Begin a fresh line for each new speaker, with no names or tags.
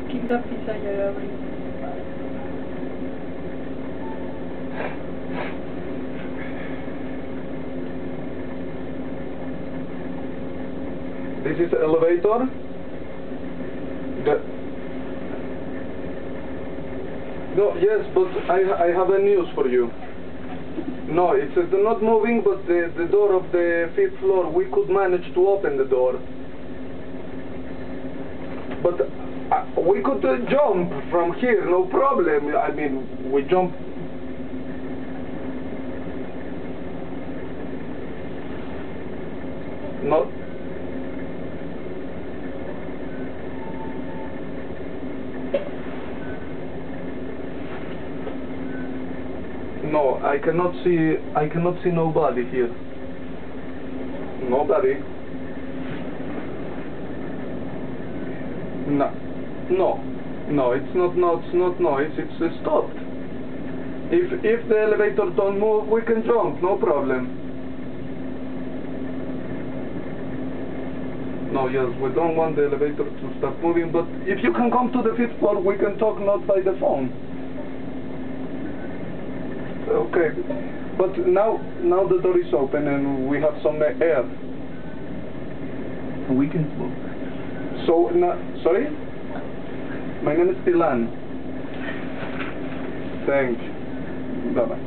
Kinda pizza ya abrí.
This is the elevator. No, yes, but I have a news for you. No, it's not moving, but the door of the 5th floor, we could manage to open the door. But we could jump from here, no problem. I mean, we jump. No. No, I cannot see nobody here. Nobody. No, it's not noise, it's stopped. If the elevator don't move, we can jump, no problem. No, yes, we don't want the elevator to stop moving, but if you can come to the 5th floor, we can talk not by the phone. Okay, but now the door is open and we have some air. We can smoke. So, sorry? My name is Dylan. Thanks. Bye-bye.